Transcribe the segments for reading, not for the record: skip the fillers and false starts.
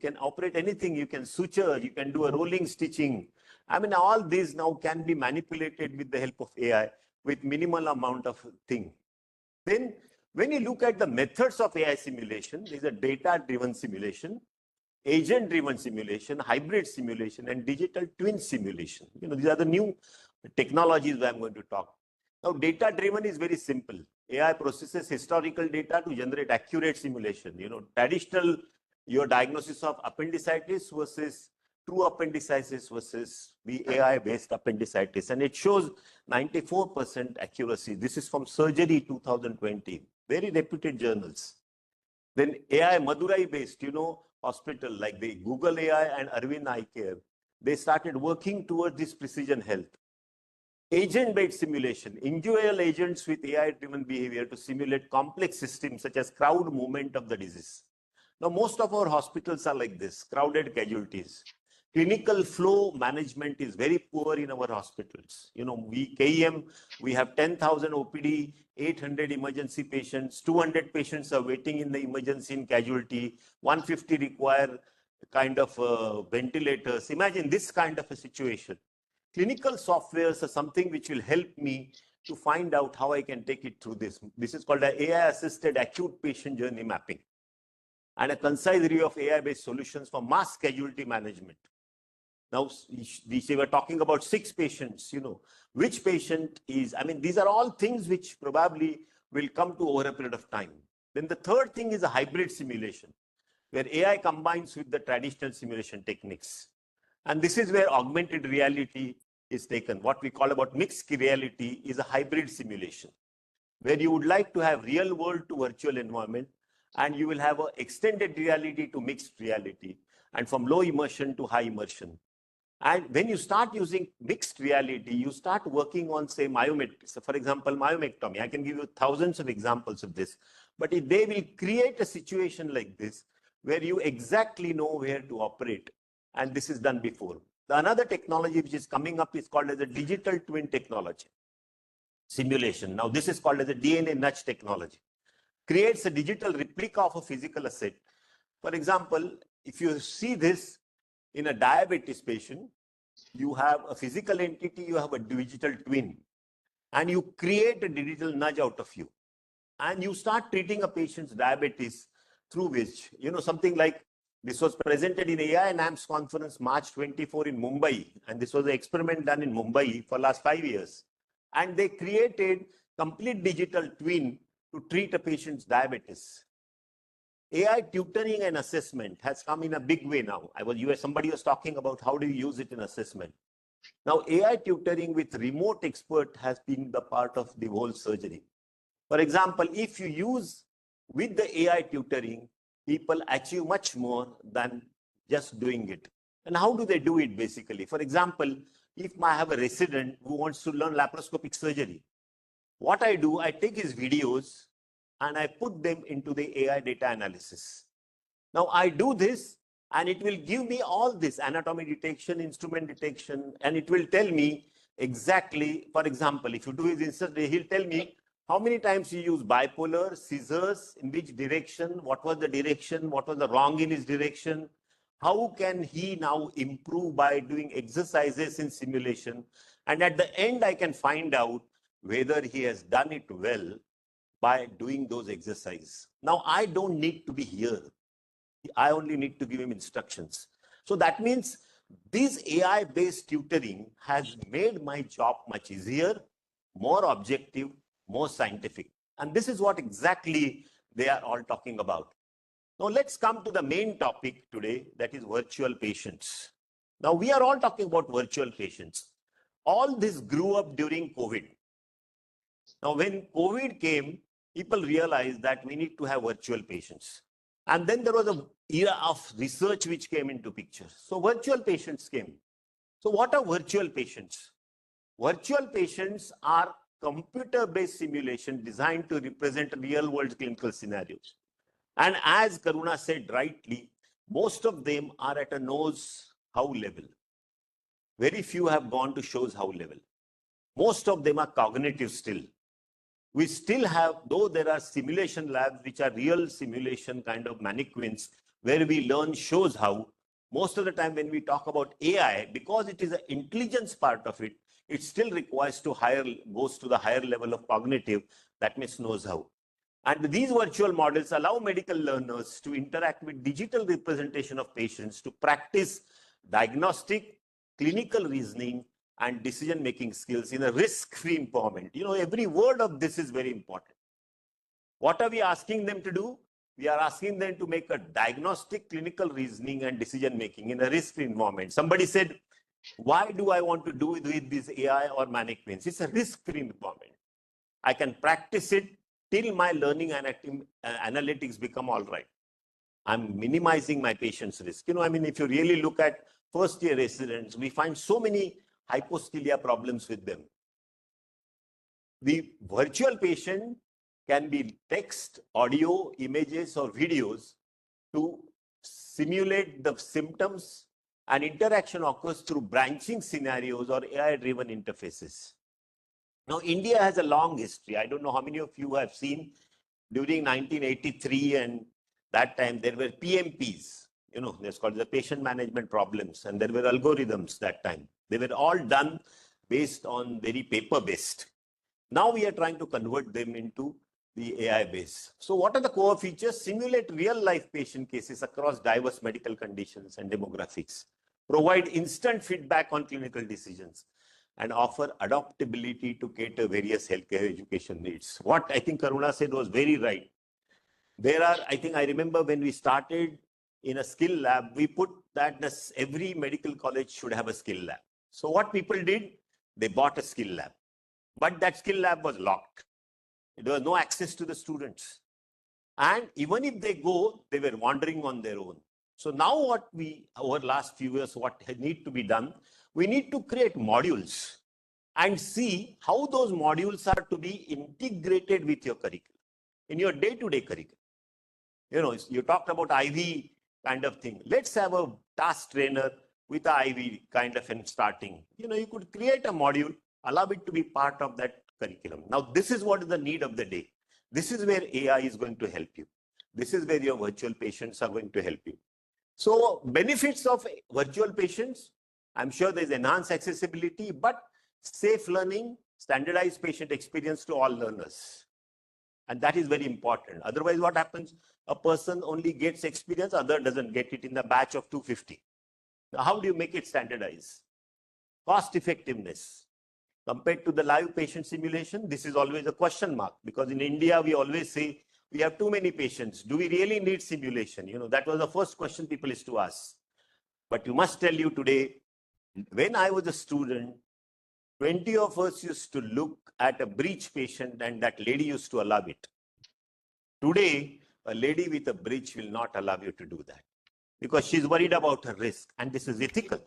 can operate anything. You can suture, you can do a rolling stitching. I mean, all these now can be manipulated with the help of AI with minimal amount of thing. Then when you look at the methods of AI simulation, there's a data-driven simulation, agent-driven simulation, hybrid simulation, and digital twin simulation. These are the new technologies that I'm going to talk. Now, data-driven is very simple. AI processes historical data to generate accurate simulation. Traditional, your diagnosis of appendicitis versus true appendicitis versus the AI-based appendicitis. And it shows 94% accuracy. This is from Surgery 2020, very reputed journals. Then AI Madurai-based, hospital like the Google AI and Arvind Eye Care, they started working towards this precision health. Agent-based simulation, individual agents with AI-driven behavior to simulate complex systems such as crowd movement of the disease. Now, most of our hospitals are like this, crowded casualties. Clinical flow management is very poor in our hospitals. KEM, we have 10,000 OPD, 800 emergency patients, 200 patients are waiting in the emergency in casualty, 150 require kind of ventilators. Imagine this kind of a situation. Clinical softwares are something which will help me to find out how I can take it through this. This is called an AI-assisted acute patient journey mapping and a concise review of AI-based solutions for mass casualty management. Now, we were talking about 6 patients, which patient is, I mean, these are all things which probably will come to over a period of time. Then the third thing is a hybrid simulation, where AI combines with the traditional simulation techniques. And this is where augmented reality is taken. What we call about mixed reality is a hybrid simulation, where you would like to have real world to virtual environment, and you will have an extended reality to mixed reality, and from low immersion to high immersion. And when you start using mixed reality, you start working on, say, myometry. So for example, myomectomy. I can give you thousands of examples of this. But they will create a situation like this, where you exactly know where to operate. And this is done before. Another technology which is coming up is called as a digital twin technology. Simulation. Now, this is called as a DNA nudge technology. Creates a digital replica of a physical asset. For example, if you see this, in a diabetes patient, you have a physical entity, you have a digital twin, and you create a digital nudge out of you. And you start treating a patient's diabetes through which, something like this was presented in AI and AMS conference March 24 in Mumbai. And this was an experiment done in Mumbai for last 5 years. And they created complete digital twin to treat a patient's diabetes. AI tutoring and assessment has come in a big way now. Somebody was talking about how do you use it in assessment. Now, AI tutoring with remote expert has been the part of the whole surgery. For example, if you use with the AI tutoring, people achieve much more than just doing it. And how do they do it basically? For example, if I have a resident who wants to learn laparoscopic surgery, what I do, I take his videos and I put them into the AI data analysis. Now I do this and it will give me all this anatomy detection, instrument detection, and it will tell me exactly, for example, if you do his insert, he'll tell me how many times you use bipolar, scissors, in which direction, what was the direction, what was the wrong in his direction, how can he now improve by doing exercises in simulation. And at the end, I can find out whether he has done it well by doing those exercises. Now, I don't need to be here. I only need to give him instructions. So that means this AI-based tutoring has made my job much easier, more objective, more scientific. And this is what exactly they are all talking about. Now, let's come to the main topic today, that is virtual patients. Now, we are all talking about virtual patients. All this grew up during COVID. Now, when COVID came, people realized that we need to have virtual patients. And then there was an era of research which came into picture. So virtual patients came. So what are virtual patients? Virtual patients are computer-based simulation designed to represent real-world clinical scenarios. And as Karuna said rightly, most of them are at a knows-how level. Very few have gone to shows-how level. Most of them are cognitive still. We still have, though there are simulation labs which are real simulation kind of mannequins, where we learn shows how. Most of the time when we talk about AI, because it is an intelligence part of it, it still requires goes to the higher level of cognitive, that means knows how. And these virtual models allow medical learners to interact with digital representation of patients to practice diagnostic, clinical reasoning, and decision-making skills in a risk-free environment. Every word of this is very important. What are we asking them to do? We are asking them to make a diagnostic, clinical reasoning, and decision-making in a risk-free environment. Somebody said, why do I want to do it with this AI or mannequins? It's a risk-free environment. I can practice it till my learning and analytics become all right. I'm minimizing my patient's risk. If you really look at first-year residents, we find so many hyposthelia problems with them. The virtual patient can be text, audio, images, or videos to simulate the symptoms, and interaction occurs through branching scenarios or AI-driven interfaces. Now, India has a long history. I don't know how many of you have seen during 1983 and that time there were PMPs, that's called the patient management problems, and there were algorithms that time. They were all done based on very paper-based. Now we are trying to convert them into the AI base. So what are the core features? Simulate real-life patient cases across diverse medical conditions and demographics. Provide instant feedback on clinical decisions, and offer adaptability to cater various healthcare education needs. What I think Karuna said was very right. I remember when we started in a skill lab, we put that every medical college should have a skill lab. So what people did, they bought a skill lab, but that skill lab was locked. There was no access to the students. And even if they go, they were wandering on their own. So now over last few years, what need to be done, we need to create modules and see how those modules are to be integrated with your curriculum, in your day-to-day curriculum. You talked about IV kind of thing. Let's have a task trainer with the IV kind of in starting. You could create a module, allow it to be part of that curriculum. Now, this is what is the need of the day. This is where AI is going to help you. This is where your virtual patients are going to help you. So benefits of virtual patients, I'm sure there's enhanced accessibility, but safe learning, standardized patient experience to all learners. And that is very important. Otherwise, what happens? A person only gets experience, other doesn't get it in the batch of 250. Now, how do you make it standardized? Cost effectiveness. Compared to the live patient simulation, this is always a question mark, because in India, we always say, we have too many patients. Do we really need simulation? That was the first question people used to ask. But you must tell you today, when I was a student, 20 of us used to look at a breech patient and that lady used to allow it. Today, a lady with a breech will not allow you to do that because she's worried about her risk, and this is ethical.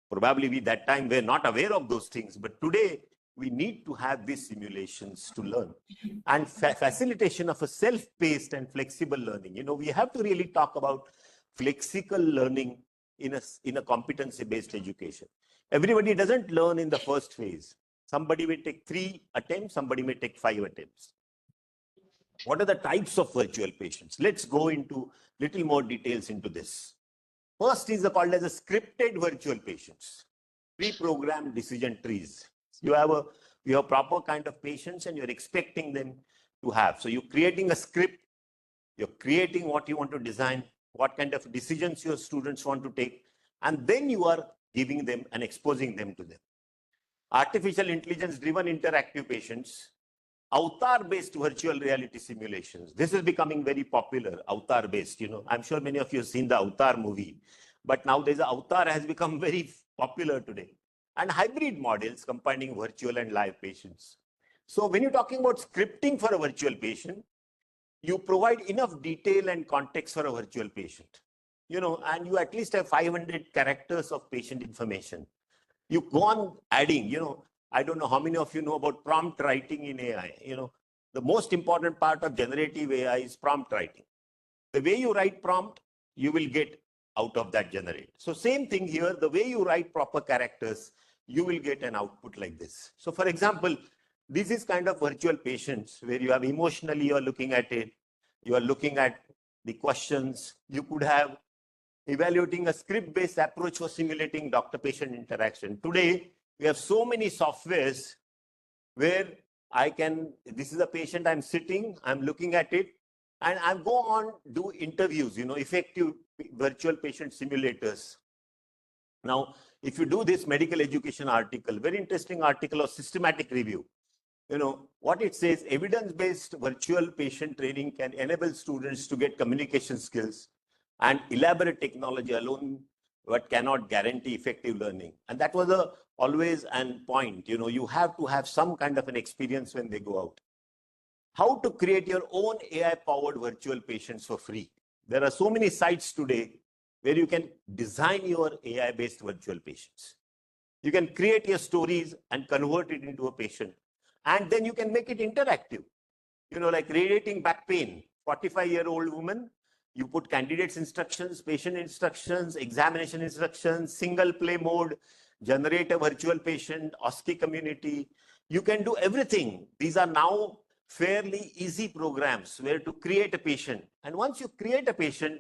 Probably we that time were not aware of those things, but today we need to have these simulations to learn. And facilitation of a self-paced and flexible learning. We have to really talk about flexible learning in a competency-based education. Everybody doesn't learn in the first phase. Somebody may take 3 attempts, somebody may take 5 attempts. What are the types of virtual patients? Let's go into little more details into this. First is called as a scripted virtual patients, pre-programmed decision trees. You have proper kind of patients and you're expecting them to have. So you're creating a script, you're creating what you want to design, what kind of decisions your students want to take, and then you are giving them and exposing them to them. Artificial intelligence driven interactive patients, avatar-based virtual reality simulations. This is becoming very popular, avatar-based. I'm sure many of you have seen the Avatar movie, but now there's avatar has become very popular today. And hybrid models combining virtual and live patients. So when you're talking about scripting for a virtual patient, you provide enough detail and context for a virtual patient, and you at least have 500 characters of patient information. You go on adding, I don't know how many of you know about prompt writing in AI. The most important part of generative AI is prompt writing. The way you write prompt, you will get out of that generate. So same thing here, the way you write proper characters, you will get an output like this. So for example, this is kind of virtual patients where you have emotionally, you are looking at it. You are looking at the questions. You could have evaluating a script-based approach for simulating doctor-patient interaction. Today, we have so many softwares where this is a patient, I'm sitting, I'm looking at it, and I go on, do interviews, effective virtual patient simulators. Now, if you do this medical education article, very interesting article of systematic review, what it says, evidence-based virtual patient training can enable students to get communication skills, and elaborate technology alone but cannot guarantee effective learning. And that was always an point. You have to have some kind of an experience when they go out. How to create your own AI-powered virtual patients for free. There are so many sites today where you can design your AI-based virtual patients. You can create your stories and convert it into a patient. And then you can make it interactive. Like radiating back pain, 45-year-old woman, you put candidates instructions, patient instructions, examination instructions, single play mode, generate a virtual patient, OSCE community. You can do everything. These are now fairly easy programs where to create a patient. And once you create a patient,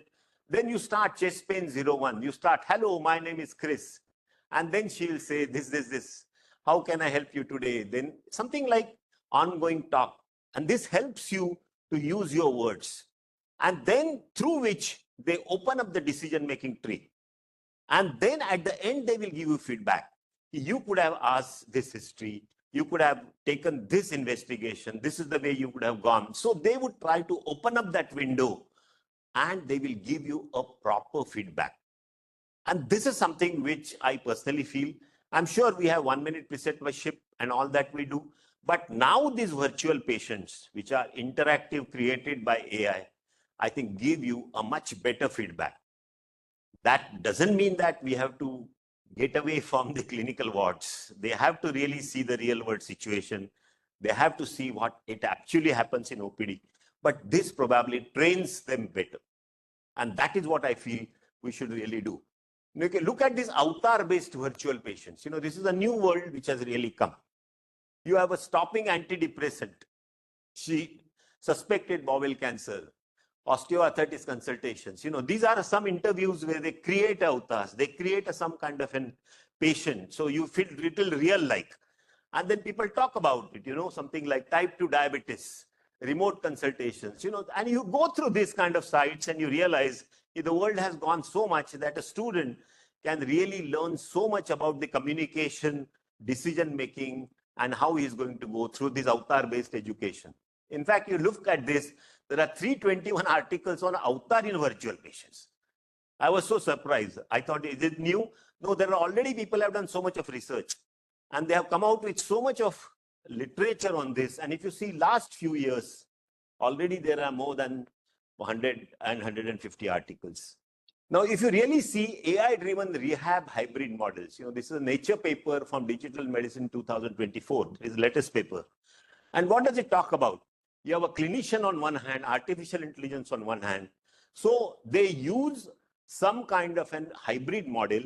then you start chest pain 01. You start, hello, my name is Chris. And then she'll say, this. How can I help you today? Then something like ongoing talk. And this helps you to use your words. And then through which they open up the decision-making tree. And then at the end, they will give you feedback. You could have asked this history. You could have taken this investigation. This is the way you could have gone. So they would try to open up that window and they will give you a proper feedback. And this is something which I personally feel. I'm sure we have 1-minute preceptorship and all that we do. But now these virtual patients, which are interactive, created by AI, I think give you a much better feedback. That doesn't mean that we have to get away from the clinical wards. They have to really see the real world situation. They have to see what it actually happens in OPD. But this probably trains them better. And that is what I feel we should really do. Look at these avatar-based virtual patients. This is a new world which has really come. You have a stopping antidepressant. She suspected bowel cancer, osteoarthritis consultations. These are some interviews where they create avatars. They create some kind of a patient. So you feel little real-like. And then people talk about it, something like type 2 diabetes, remote consultations, and you go through these kind of sites and you realize the world has gone so much that a student can really learn so much about the communication, decision-making, and how he is going to go through this avatar-based education. In fact, you look at this, there are 321 articles on avatar in virtual patients. I was so surprised. I thought, is it new? No, there are already people have done so much of research and they have come out with so much of literature on this. And if you see last few years, already there are more than 100 and 150 articles. Now, if you really see AI-driven rehab hybrid models, this is a Nature paper from Digital Medicine 2024, it is the latest paper. And what does it talk about? You have a clinician on one hand, artificial intelligence on one hand. So they use some kind of an hybrid model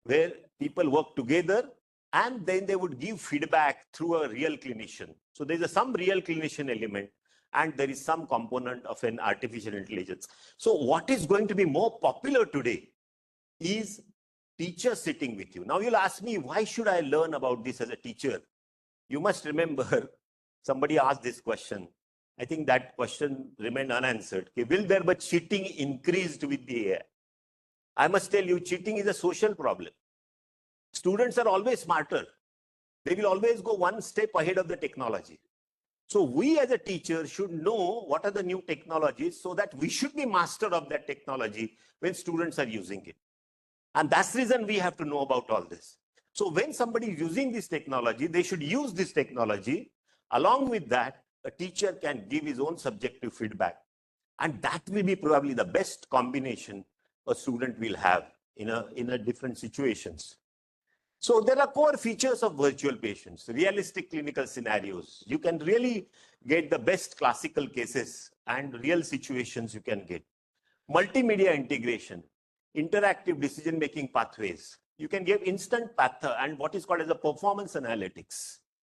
where people work together and then they would give feedback through a real clinician. So there's some real clinician element and there is some component of an artificial intelligence. So what is going to be more popular today is teacher sitting with you. Now you'll ask me, why should I learn about this as a teacher? You must remember, somebody asked this question. I think that question remained unanswered. Okay, will there be cheating increased with the AI? I must tell you, cheating is a social problem. Students are always smarter. They will always go one step ahead of the technology. So we as a teacher should know what are the new technologies so that we should be master of that technology when students are using it. And that's the reason we have to know about all this. So when somebody is using this technology, they should use this technology. Along with that, a teacher can give his own subjective feedback. And that will be probably the best combination a student will have in a different situations. So there are core features of virtual patients, realistic clinical scenarios. You can really get the best classical cases and real situations you can get. Multimedia integration, interactive decision-making pathways. You can give instant path and what is called as a performance analytics.